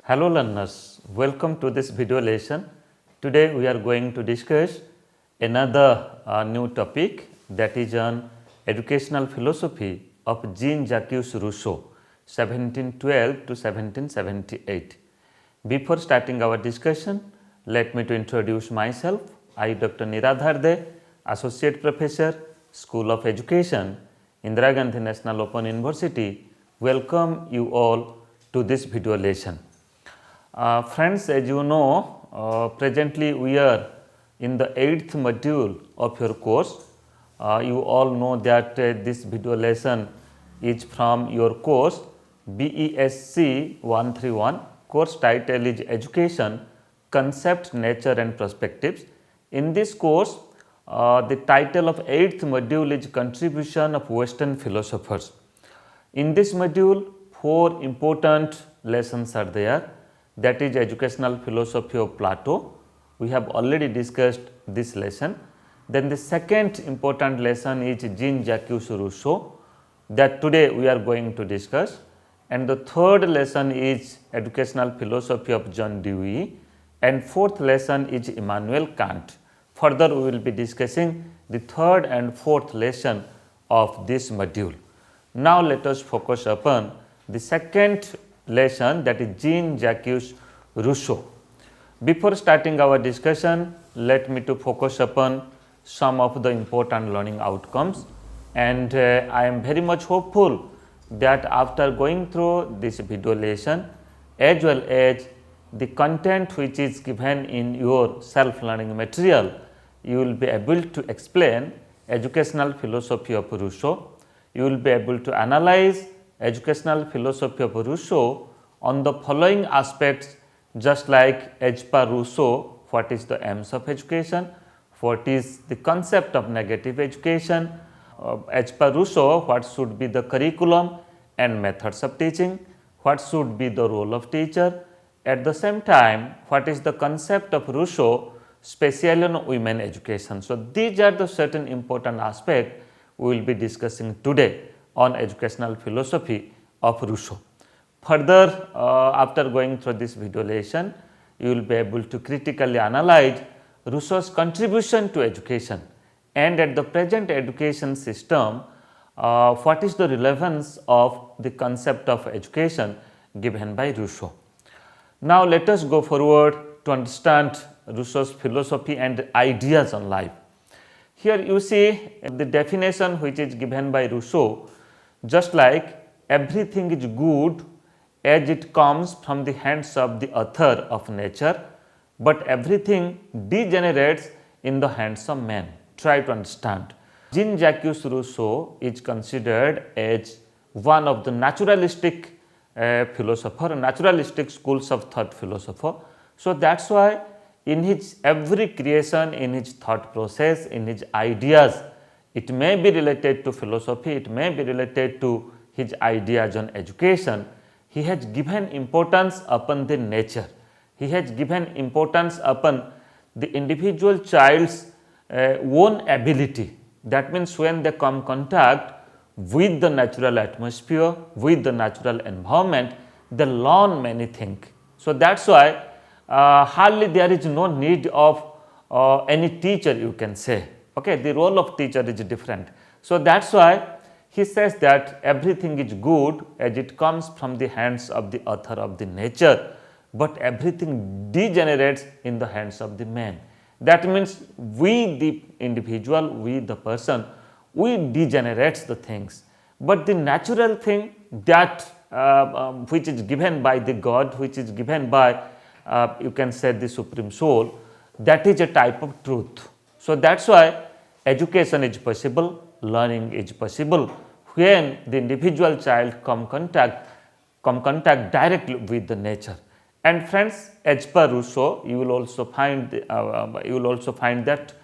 Hello learners, welcome to this video lesson. Today we are going to discuss another new topic, that is on educational philosophy of Jean-Jacques Rousseau 1712 to 1778. Before starting our discussion, let me to introduce myself. I Dr. Niradhar De, Associate Professor, School of Education, Indira Gandhi National Open University, welcome you all to this video lesson. Friends, as you know, presently we are in the 8th module of your course. You all know that this video lesson is from your course BESC 131. Course title is Education, Concept, Nature and Perspectives. In this course, the title of 8th module is Contribution of Western Philosophers. In this module, 4 important lessons are there. That is educational philosophy of Plato. We have already discussed this lesson. Then the second important lesson is Jean-Jacques Rousseau, that today we are going to discuss. And the third lesson is educational philosophy of John Dewey. And fourth lesson is Immanuel Kant. Further, we will be discussing the third and fourth lesson of this module. Now, let us focus upon the second lesson, that is Jean-Jacques Rousseau. Before starting our discussion, let me to focus upon some of the important learning outcomes, and I am very much hopeful that after going through this video lesson as well as the content which is given in your self-learning material, you will be able to explain educational philosophy of Rousseau. You will be able to analyze educational philosophy of Rousseau on the following aspects, just like as per Rousseau, what is the aims of education, what is the concept of negative education, as per Rousseau, what should be the curriculum and methods of teaching, what should be the role of teacher. At the same time, what is the concept of Rousseau, especially on women education. So, these are the certain important aspects we will be discussing today on educational philosophy of Rousseau. Further, after going through this video lesson, you will be able to critically analyze Rousseau's contribution to education, and at the present education system, what is the relevance of the concept of education given by Rousseau. Now, let us go forward to understand Rousseau's philosophy and ideas on life. Here you see the definition which is given by Rousseau, just like everything is good as it comes from the hands of the author of nature, but everything degenerates in the hands of man. Try to understand. Jean-Jacques Rousseau is considered as one of the naturalistic philosopher, naturalistic schools of thought philosopher. So, that is why in his every creation, in his thought process, in his ideas, it may be related to philosophy, it may be related to his ideas on education. He has given importance upon the nature. He has given importance upon the individual child's own ability. That means when they come contact with the natural atmosphere, with the natural environment, they learn many things. So, that is why hardly there is no need of any teacher, you can say. Okay, the role of teacher is different. So, that is why he says that everything is good as it comes from the hands of the author of the nature, but everything degenerates in the hands of the man. That means we the individual, we the person, we degenerates the things, but the natural thing that which is given by the God, which is given by you can say the supreme soul, that is a type of truth. So, that is why education is possible, learning is possible when the individual child come contact directly with the nature. And friends, as per Rousseau, you will also find that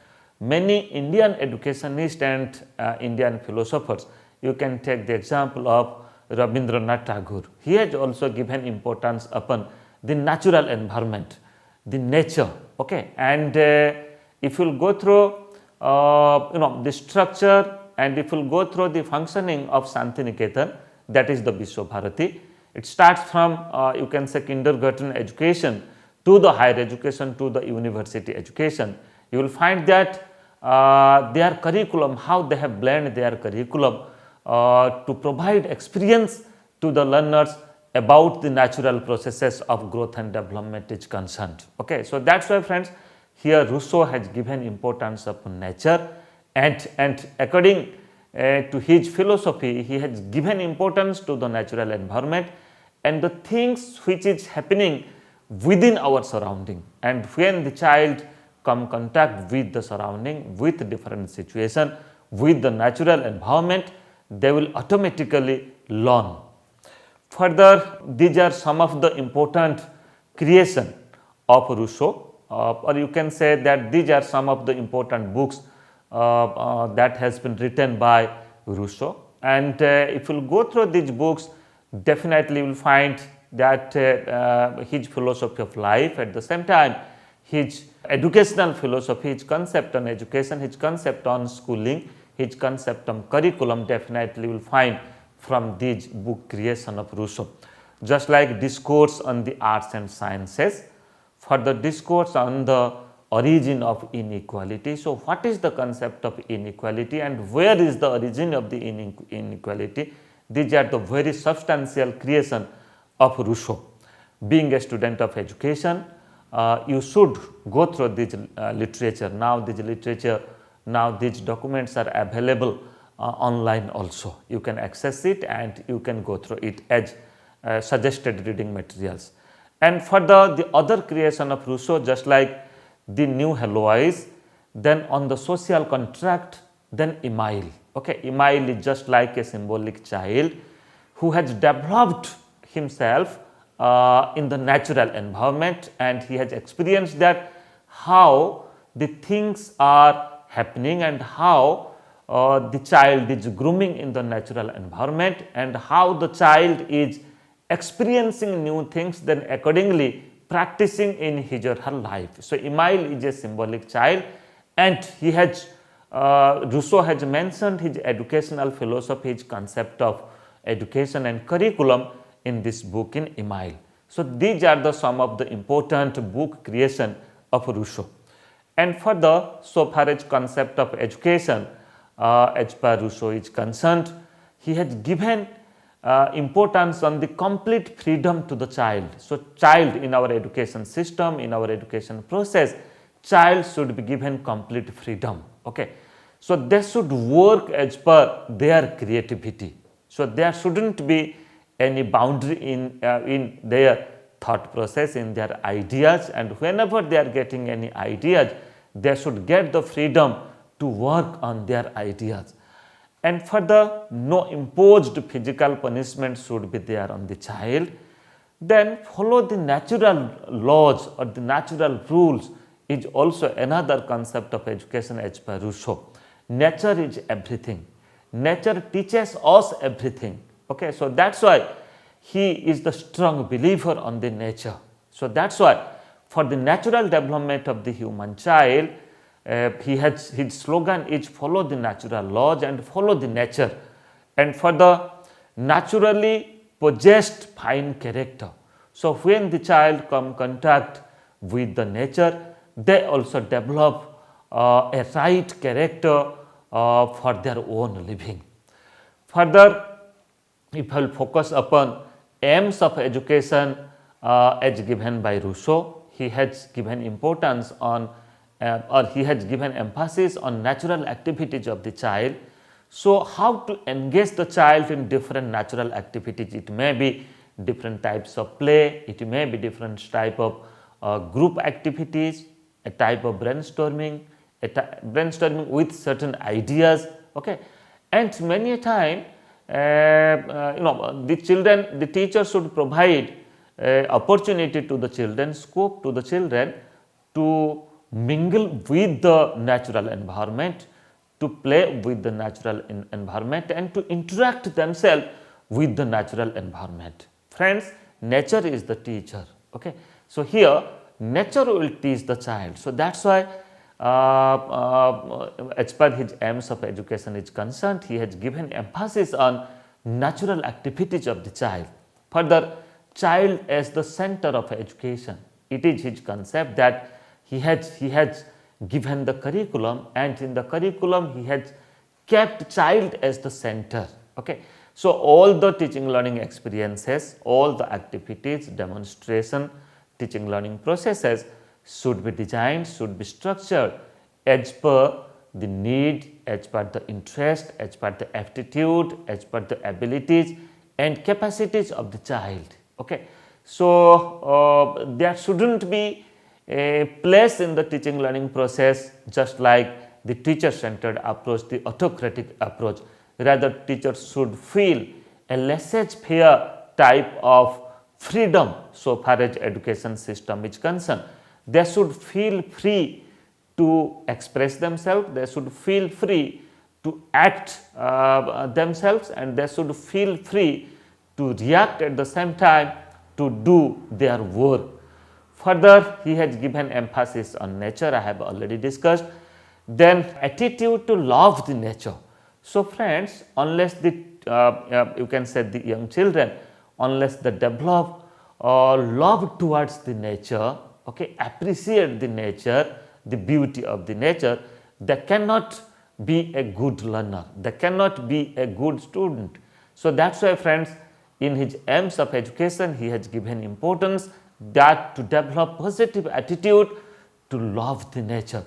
many Indian educationists and Indian philosophers, you can take the example of Rabindranath Tagore. He has also given importance upon the natural environment, the nature. Okay, and if you will go through the structure, and if you will go through the functioning of Shantiniketan, that is the Vishwa Bharati, It starts from you can say kindergarten education to the higher education to the university education. You will find that their curriculum, how they have blended their curriculum to provide experience to the learners about the natural processes of growth and development is concerned. Okay, so that's why friends, here Rousseau has given importance of nature, and according to his philosophy, he has given importance to the natural environment and the things which is happening within our surrounding. And when the child come contact with the surrounding, with different situation, with the natural environment, they will automatically learn. Further, these are some of the important creation of Rousseau, or you can say that these are some of the important books that has been written by Rousseau. And if you will go through these books, definitely you will find that his philosophy of life, at the same time his educational philosophy, his concept on education, his concept on schooling, his concept on curriculum, definitely you will find from this book creation of Rousseau. Just like discourse on the arts and sciences, further discourse on the origin of inequality. So, what is the concept of inequality and where is the origin of the inequality? These are the very substantial creation of Rousseau. Being a student of education, you should go through this literature. Now these documents are available online also. You can access it and you can go through it as suggested reading materials. And further, the other creation of Rousseau, just like the new Heloise, then on the social contract, then Emile. Okay, Emile is just like a symbolic child who has developed himself in the natural environment, and he has experienced that how the things are happening and how the child is grooming in the natural environment and how the child is experiencing new things, then accordingly practicing in his or her life. So, Emile is a symbolic child, and he has Rousseau has mentioned his educational philosophy, his concept of education and curriculum in this book in Emile. So, these are the some of the important book creation of Rousseau. And further, so far as concept of education as per Rousseau is concerned, he has given importance on the complete freedom to the child. So, child in our education system, in our education process, child should be given complete freedom. Okay. So, they should work as per their creativity. So, there shouldn't be any boundary in their thought process, in their ideas, and whenever they are getting any ideas, they should get the freedom to work on their ideas. And further, no imposed physical punishment should be there on the child. Then follow the natural laws or the natural rules is also another concept of education as per Rousseau. Nature is everything. Nature teaches us everything. Okay, so that's why he is the strong believer on the nature. So that's why for the natural development of the human child, his slogan is follow the natural laws and follow the nature. And for the naturally possessed fine character. So when the child come contact with the nature, they also develop a right character for their own living. Further, if I will focus upon aims of education as given by Rousseau, he has given importance on or he has given emphasis on natural activities of the child. So, how to engage the child in different natural activities? It may be different types of play, it may be different type of group activities, a type of brainstorming, brainstorming with certain ideas. Okay, and many a time the teacher should provide opportunity to the children, scope to the children to mingle with the natural environment, to play with the natural environment and to interact themselves with the natural environment. Friends, nature is the teacher. Okay, so here nature will teach the child. So that's why as per his aims of education is concerned, he has given emphasis on natural activities of the child. Further, child as the center of education. It is his concept that he has given the curriculum, and in the curriculum he has kept child as the center. Okay. So, all the teaching learning experiences, all the activities, demonstration, teaching learning processes should be designed, should be structured as per the need, as per the interest, as per the aptitude, as per the abilities and capacities of the child. Okay. So, there should not be a place in the teaching learning process just like the teacher centered approach, the autocratic approach. Rather, teachers should feel a laissez-faire type of freedom so far as education system is concerned. They should feel free to express themselves, they should feel free to act themselves, and they should feel free to react at the same time to do their work. Further, he has given emphasis on nature, I have already discussed. Then attitude to love the nature. So, friends, unless the you can say the young children, unless they develop love towards the nature, okay, appreciate the nature, the beauty of the nature, they cannot be a good learner, they cannot be a good student. So, that is why, friends, in his aims of education, he has given importance that to develop positive attitude to love the nature.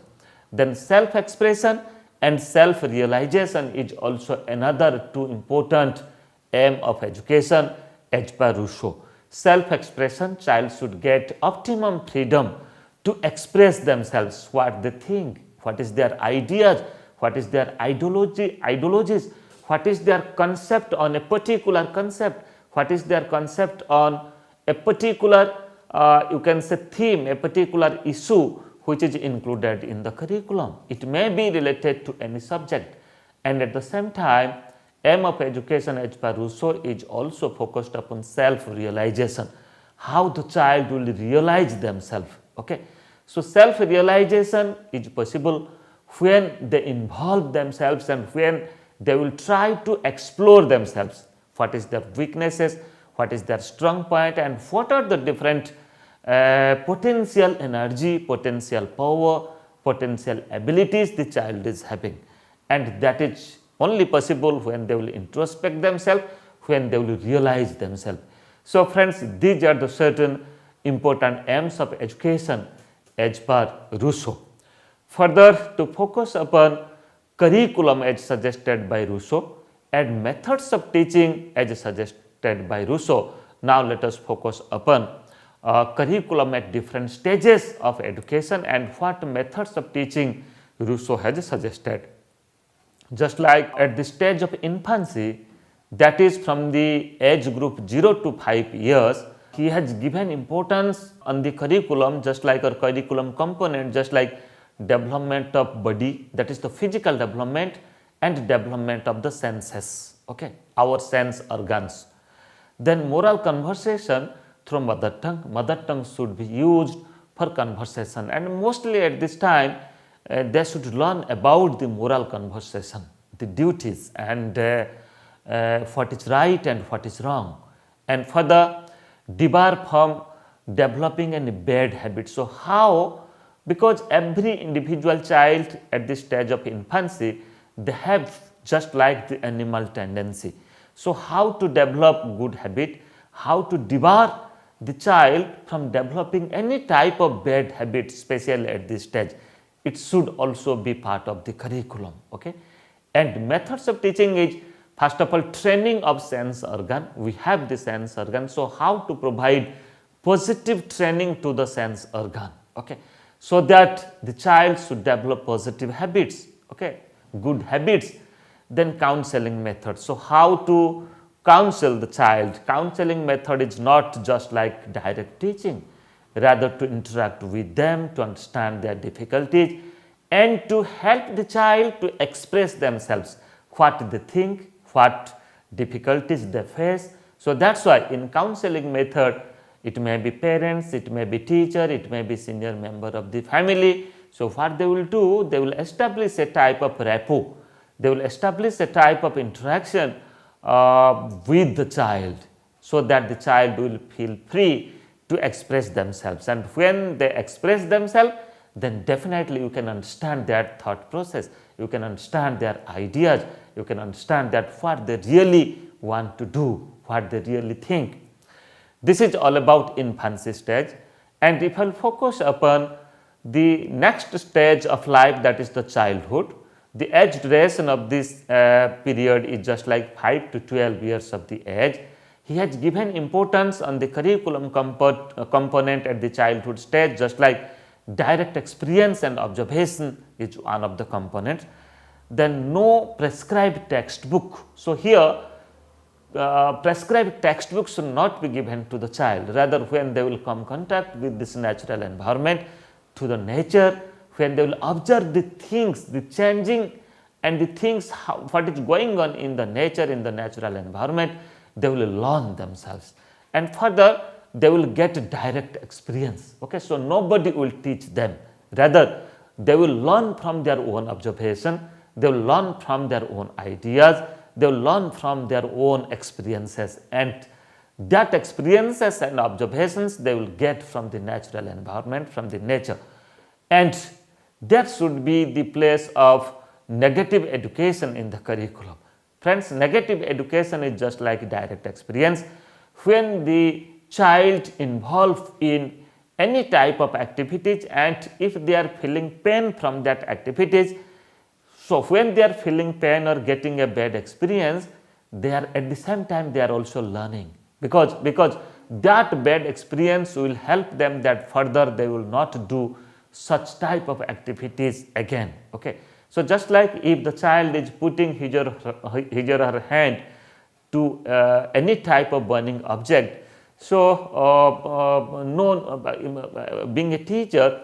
Then self expression and self realization is also another two important aim of education as per Rousseau. Self expression, child should get optimum freedom to express themselves, what they think, what is their ideas, what is their ideologies, what is their concept on a particular concept, what is their concept on a particular you can say theme, a particular issue which is included in the curriculum. It may be related to any subject, and at the same time aim of education as per Rousseau is also focused upon self realization, how the child will realize themselves. Okay. So, self realization is possible when they involve themselves and when they will try to explore themselves, what is their weaknesses, what is their strong point, and what are the different potential energy, potential power, potential abilities the child is having, and that is only possible when they will introspect themselves, when they will realize themselves. So, friends, these are the certain important aims of education as per Rousseau. Further, to focus upon curriculum as suggested by Rousseau and methods of teaching as suggested by Rousseau, now let us focus upon curriculum at different stages of education and what methods of teaching Rousseau has suggested. Just like at the stage of infancy, that is from the age group 0 to 5 years, he has given importance on the curriculum, just like our curriculum component, just like development of body, that is the physical development, and development of the senses, okay, our sense organs. Then moral conversation through mother tongue should be used for conversation, and mostly at this time they should learn about the moral conversation, the duties, and what is right and what is wrong, and further debar from developing any bad habits. So, how? Because every individual child at this stage of infancy, they have just like the animal tendency. So, how to develop good habit, how to debar the child from developing any type of bad habit, especially at this stage, it should also be part of the curriculum. Okay? And methods of teaching is, first of all, training of sense organ. We have the sense organ. So, how to provide positive training to the sense organ, okay, so that the child should develop positive habits, okay, good habits. Then counseling method. So, how to counsel the child? Counseling method is not just like direct teaching, rather to interact with them, to understand their difficulties and to help the child to express themselves, what they think, what difficulties they face. So, that is why in counseling method, it may be parents, it may be teacher, it may be senior member of the family. So, what they will do? They will establish a type of rapport, they will establish a type of interaction with the child. so that the child will feel free to express themselves, and when they express themselves, then definitely you can understand their thought process, you can understand their ideas, you can understand that what they really want to do, what they really think. This is all about infancy stage, and if I will focus upon the next stage of life, that is the childhood, the age duration of this period is just like 5 to 12 years of the age. He has given importance on the curriculum component at the childhood stage, just like direct experience and observation is one of the components. Then no prescribed textbook. So, here prescribed textbooks should not be given to the child, rather when they will come contact with this natural environment, to the nature, when they will observe the things, the changing and the things, what is going on in the nature, in the natural environment, they will learn themselves, and further they will get direct experience. Okay? So, nobody will teach them, rather they will learn from their own observation, they will learn from their own ideas, they will learn from their own experiences, and that experiences and observations they will get from the natural environment, from the nature. And that should be the place of negative education in the curriculum. Friends, negative education is just like direct experience. When the child involved in any type of activities, and if they are feeling pain from that activities, so when they are feeling pain or getting a bad experience, they are at the same time they are also learning, because that bad experience will help them that further they will not do such type of activities again. Okay? So, just like if the child is putting his or her hand to any type of burning object, so being a teacher,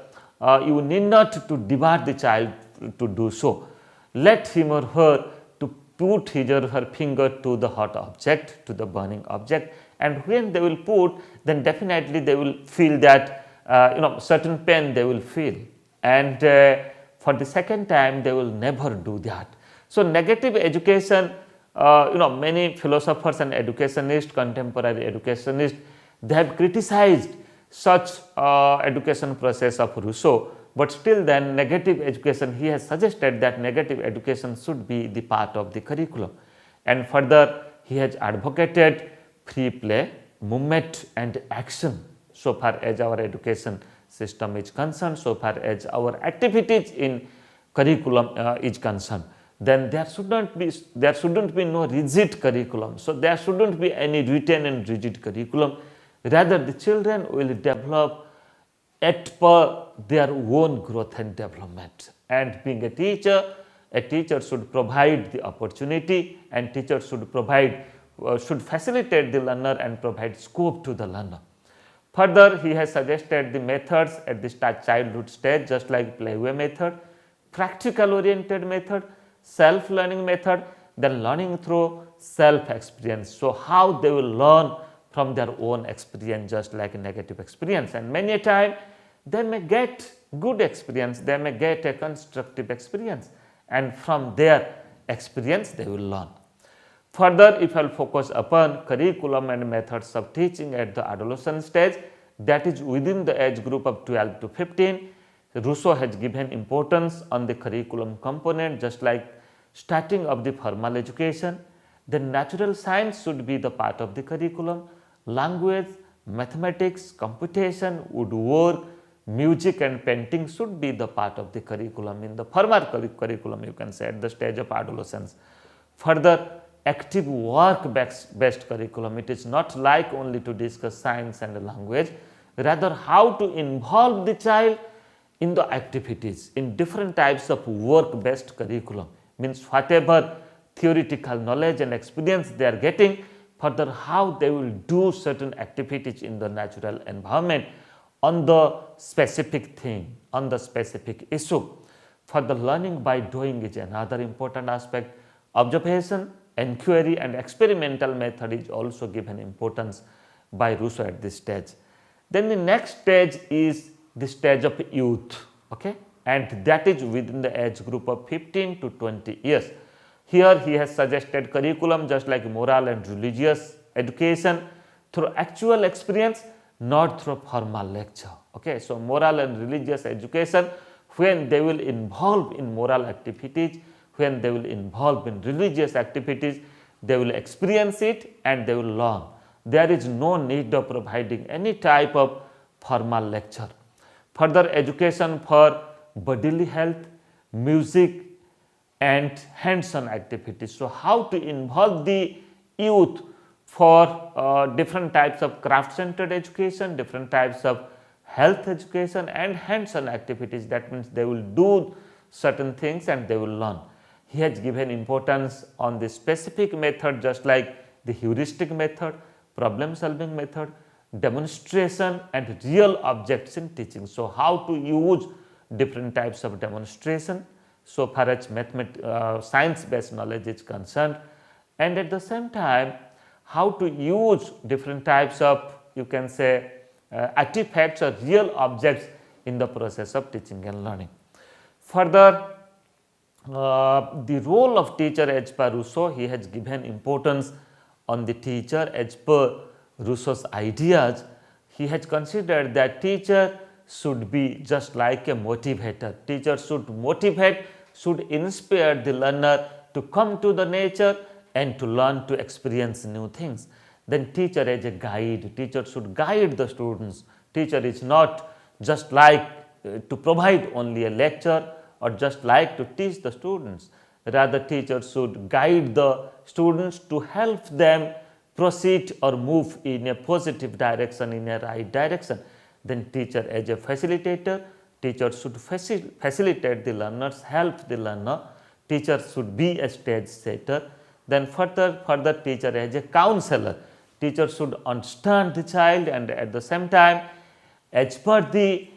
you need not to demand the child to do so. Let him or her to put his or her finger to the hot object, to the burning object, and when they will put, then definitely they will feel that certain pain they will feel, and for the second time they will never do that. So, negative education, many philosophers and educationists, contemporary educationists, they have criticized such education process of Rousseau, but still then negative education, he has suggested that negative education should be the part of the curriculum, and further he has advocated free play, movement and action, so far as our education system is concerned, so far as our activities in curriculum is concerned. Then there shouldn't be no rigid curriculum. So, there shouldn't be any written and rigid curriculum, rather the children will develop at per their own growth and development. And being a teacher should provide the opportunity, and teacher should provide should facilitate the learner and provide scope to the learner. Further, he has suggested the methods at the childhood stage, just like playway method, practical oriented method, self learning method, then learning through self experience. So, how they will learn from their own experience, just like a negative experience, and many a time they may get good experience, they may get a constructive experience, and from their experience they will learn. Further, if I will focus upon curriculum and methods of teaching at the adolescent stage, that is within the age group of 12 to 15, Rousseau has given importance on the curriculum component, just like starting of the formal education. Then natural science should be the part of the curriculum, language, mathematics, computation, woodwork, music and painting should be the part of the curriculum in the formal curriculum, you can say, at the stage of adolescence. Further, active work based curriculum, it is not like only to discuss science and language, rather how to involve the child in the activities, in different types of work based curriculum, means whatever theoretical knowledge and experience they are getting, further how they will do certain activities in the natural environment on the specific thing, on the specific issue. For the learning by doing is another important aspect. Observation, inquiry and experimental method is also given importance by Rousseau at this stage. Then the next stage is the stage of youth, okay, and that is within the age group of 15 to 20 years. Here he has suggested curriculum just like moral and religious education, through actual experience, not through formal lecture. Okay, so moral and religious education, when they will involve in moral activities, when they will involve in religious activities, they will experience it and they will learn. There is no need of providing any type of formal lecture. Further education for bodily health, music and hands-on activities. So, how to involve the youth for different types of craft-centered education, different types of health education and hands-on activities. That means they will do certain things and they will learn. He has given importance on the specific method, just like the heuristic method, problem solving method, demonstration and real objects in teaching. So, how to use different types of demonstration so far as science based knowledge is concerned, and at the same time how to use different types of, you can say, artifacts or real objects in the process of teaching and learning. Further, the role of teacher as per Rousseau, he has given importance on the teacher as per Rousseau's ideas. He has considered that teacher should be just like a motivator. Teacher should motivate, should inspire the learner to come to the nature and to learn to experience new things. Then teacher as a guide, teacher should guide the students. Teacher is not just like to provide only a lecture or just like to teach the students. Rather, teacher should guide the students to help them proceed or move in a positive direction, in a right direction. Then teacher as a facilitator, teacher should facilitate the learners, help the learner. Teacher should be a stage setter. Then further teacher as a counselor, teacher should understand the child and at the same time, as per the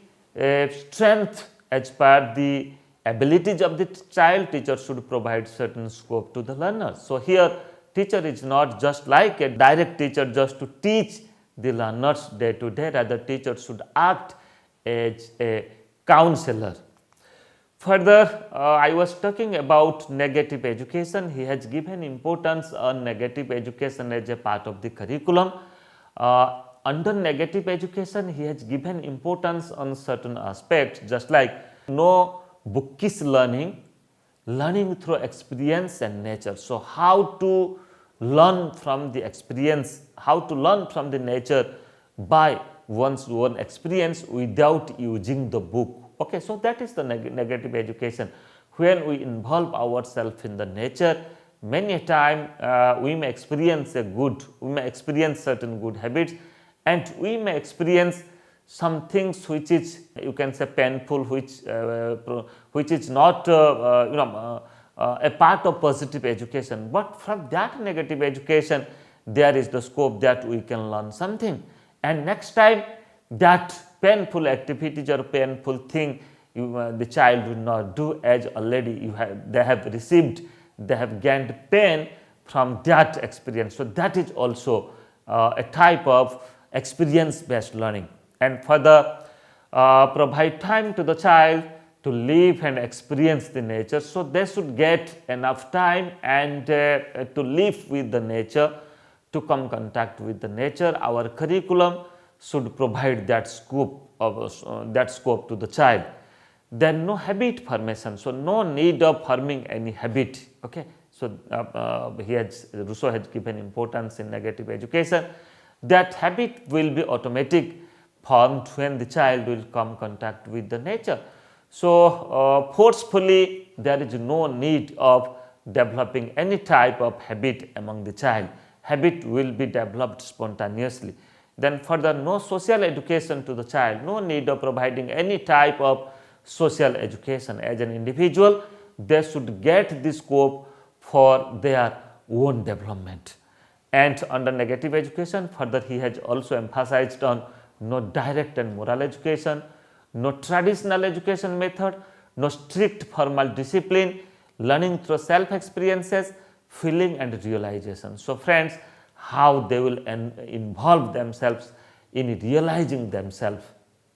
strength, as per the abilities of the child, teacher should provide certain scope to the learner. So, here teacher is not just like a direct teacher just to teach the learners day to day, rather teacher should act as a counselor. Further, I was talking about negative education. He has given importance on negative education as a part of the curriculum. Under negative education, he has given importance on certain aspects, just like no bookish learning, learning through experience and nature. So, how to learn from the experience, how to learn from the nature by one's own experience without using the book. Okay, so that is the negative education. When we involve ourselves in the nature, many a time we may experience certain good habits, and we may experience some things which is, you can say, painful, which is not a part of positive education. But from that negative education, there is the scope that we can learn something, and next time that painful activities or painful thing the child will not do, as already they have gained pain from that experience. So, that is also a type of experience based learning. And further, provide time to the child to live and experience the nature. So, they should get enough time and to live with the nature, to come contact with the nature. Our curriculum should provide that scope to the child. Then no habit formation, so no need of forming any habit. Okay, so Rousseau has given importance in negative education. That habit will be automatic, formed when the child will come contact with the nature. So, forcefully there is no need of developing any type of habit among the child. Habit will be developed spontaneously. Then further, no social education to the child, no need of providing any type of social education. As an individual, they should get the scope for their own development. And under negative education, further he has also emphasized on no direct and moral education, no traditional education method, no strict formal discipline, learning through self experiences, feeling and realization. So, friends, how they will involve themselves in realizing themselves,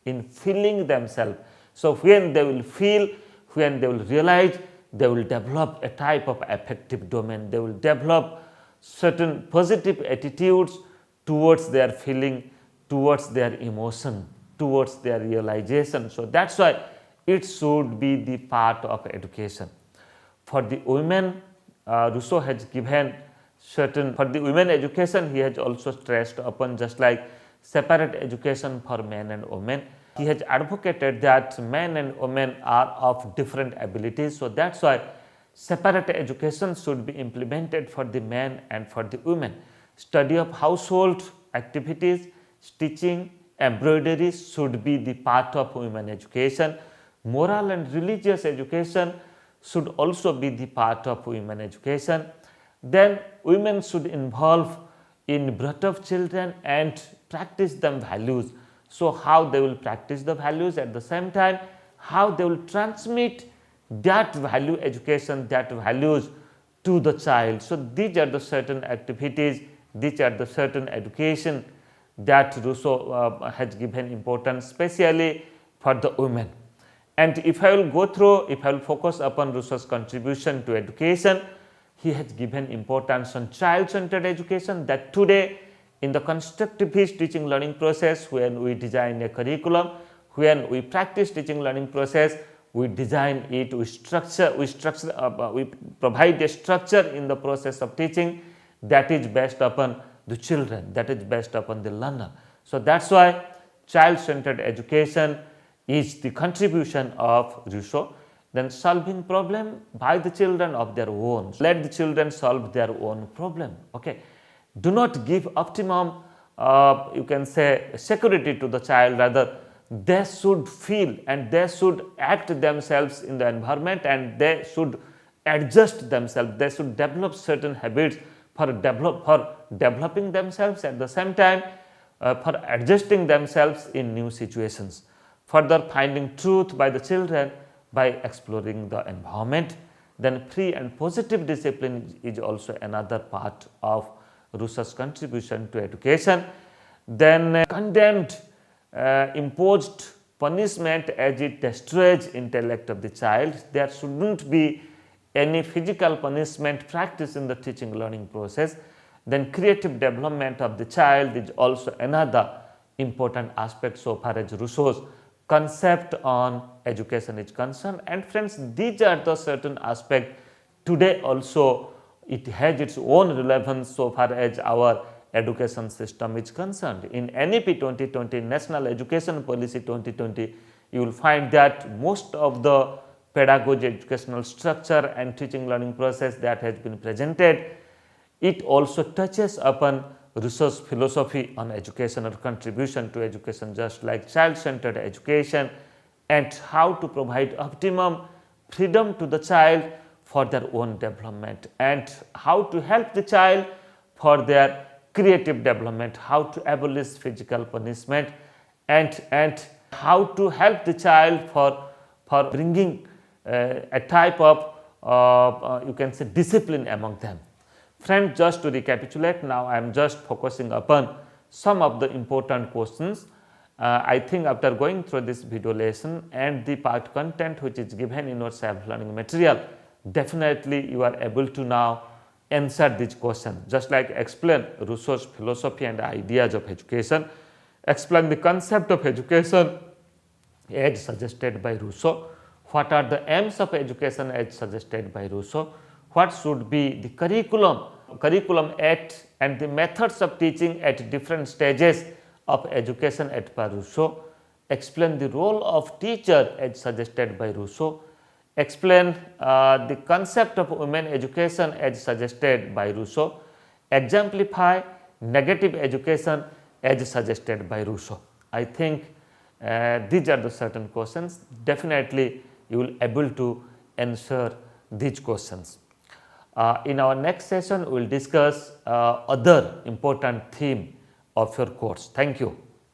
in feeling themselves. So, when they will feel, when they will realize, they will develop a type of affective domain, they will develop certain positive attitudes towards their feeling, towards their emotion, towards their realization. So that's why it should be the part of education. For the women, Rousseau has given certain, for the women education he has also stressed upon just like separate education for men and women. He has advocated that men and women are of different abilities. So that's why separate education should be implemented for the men and for the women. Study of household activities, stitching, embroidery should be the part of women education. Moral and religious education should also be the part of women education. Then women should involve in birth of children and practice them values. So how they will practice the values, at the same time how they will transmit that value education, that values to the child. So these are the certain activities, these are the certain education that Rousseau has given importance especially for the women. And if I will go through, if I will focus upon Rousseau's contribution to education, he has given importance on child-centered education, that today in the constructivist teaching learning process, when we design a curriculum, when we practice teaching learning process, we design it, we provide a structure in the process of teaching that is based upon the children, that is based upon the learner. So that's why child-centered education is the contribution of Rousseau. Then solving problem by the children of their own. Let the children solve their own problem. Okay. Do not give optimum, you can say, security to the child. Rather, they should feel and they should act themselves in the environment, and they should adjust themselves. They should develop certain habits for developing themselves, at the same time for adjusting themselves in new situations. Further, finding truth by the children by exploring the environment. Then free and positive discipline is also another part of Rousseau's contribution to education. Then condemned imposed punishment as it destroys intellect of the child. There shouldn't be any physical punishment practiced in the teaching learning process. Then creative development of the child is also another important aspect so far as Rousseau's concept on education is concerned. And friends, these are the certain aspects today also it has its own relevance so far as our education system is concerned. In NEP 2020, National Education Policy 2020, you will find that most of the pedagogy, educational structure and teaching learning process that has been presented, it also touches upon Rousseau's philosophy on education or contribution to education, just like child-centered education and how to provide optimum freedom to the child for their own development, and how to help the child for their creative development, how to abolish physical punishment, and how to help the child for bringing a type of you can say discipline among them. Friends, just to recapitulate, now I am just focusing upon some of the important questions. I think after going through this video lesson and the part content which is given in your self-learning material, definitely you are able to now answer these questions. Just like explain Rousseau's philosophy and ideas of education, explain the concept of education as suggested by Rousseau, what are the aims of education as suggested by Rousseau, what should be the curriculum at and the methods of teaching at different stages of education at per Rousseau, explain the role of teacher as suggested by Rousseau, explain the concept of women education as suggested by Rousseau, exemplify negative education as suggested by Rousseau. I think these are the certain questions. Definitely you will able to answer these questions. In our next session, we will discuss other important theme of your course. Thank you.